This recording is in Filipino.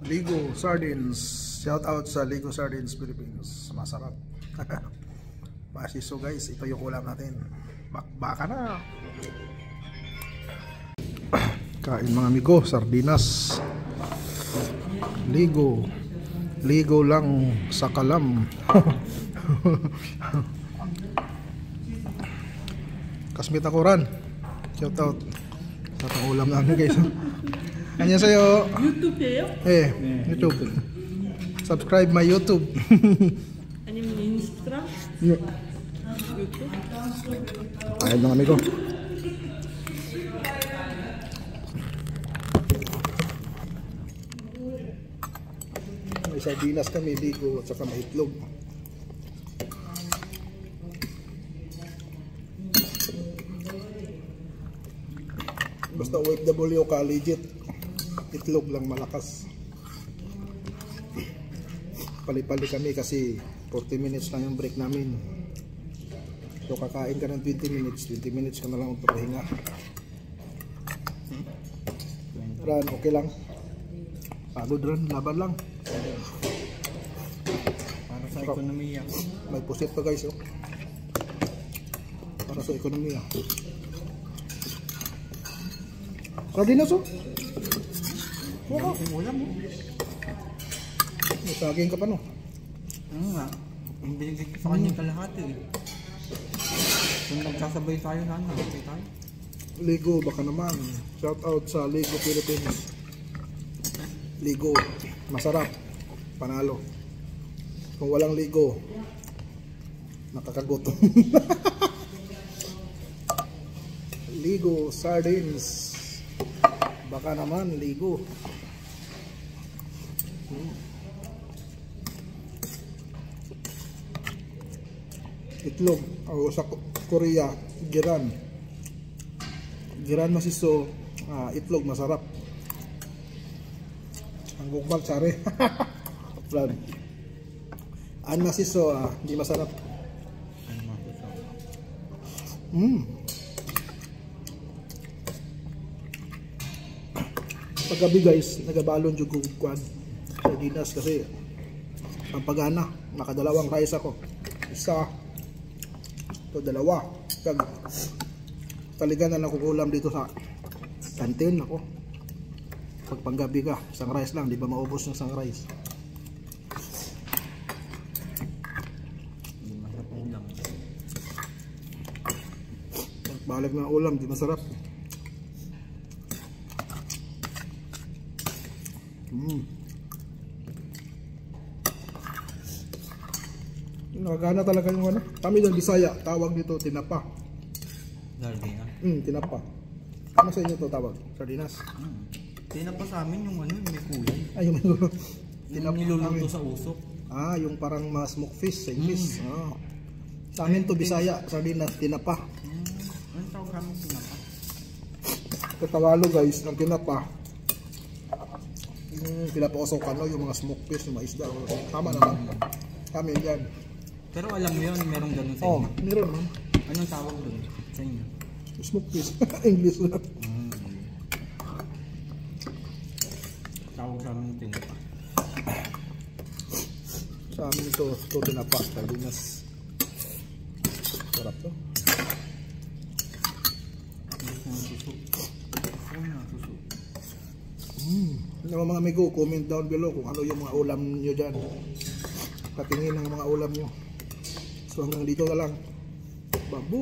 Ligo Sardines. Shout out sa Ligo Sardines Philippines. Masarap. Pasiso guys, ito yung ulam natin. Bakbaka na. Kain mga amigo, sardinas. Ligo. Ligo lang sa kalam. Kasmita Koran. Shout out sa ulam namin guys. Kanya sa'yo. YouTube ya? YouTube. Subscribe my YouTube. Ano yung Instra? Yeah. YouTube? Ayun mga amigo. May sardinas kami, ligo at saka may itlog. Basta OFW ka, legit. Itlog lang malakas. Pali-pali kami kasi 40 minutes lang yung break namin. So kakain ka ng 20 minutes ka na lang magpapahinga. Ran, okay lang. Pagod rin, laban lang. Para sa ekonomiya. May pusit pa guys, oh. Para sa ekonomiya. Sardinas, oh. Wow. Yung ulam mo. May saging ka pa, no? Ano nga? Yung binigay ko sa kanya kalahati eh. Kung nagsasabay tayo sana, okay tayo. Ligo, baka naman. Shout out sa Ligo Philippines. Ligo, masarap. Panalo. Kung walang ligo, nakakagutom. Ligo Sardines. Baka naman ligo. Itlog o sa Korea, giran. Giran masiso, itlog masarap. Ang gugmal sari. Plan. An masiso, di masarap. Paggabi guys, nagabalon jud ko kuan sardinas kasi ang pagana, nakadalawang rice ako. Isa to dalawa. Taligan na nakukulam dito sa kantin ako. Pag panggabi ka, isang rice lang, di ba maubos yung isang rice? Hindi masarap ang ulam. Balik na ulam, di masarap. Nakagana talaga yung ano. Kami ng Bisaya, tawag dito tinapa. Sardinas. Tinapa. Ano sa inyo to tawag? Sardinas? Tinapa sa amin yung ano, yung may kulay. Ay, yung Yung niluluto sa usok. yung parang smoke fish sa English. Sa amin to Bisaya, sardinas, tinapa. Anong tawag kami tinapa? Katawalo guys, ng tinapa. Yung pinapausokan, no? Yung mga smoke fish, yung mga isda. Tama naman. Kami yan. Pero alam mo yun, merong ganun sa inyo. Meron man. Anong tawag doon sa inyo? Smoke fish. English lang. Tawag sa amin yung tinapa. Sa amin ito tinapa. Sardinas. Sarap to. Gusto ng suso. Gusto ng suso. Mga amigo, comment down below kung ano yung mga ulam nyo dyan. Patingin ang mga ulam nyo. So hanggang dito na lang. Babu!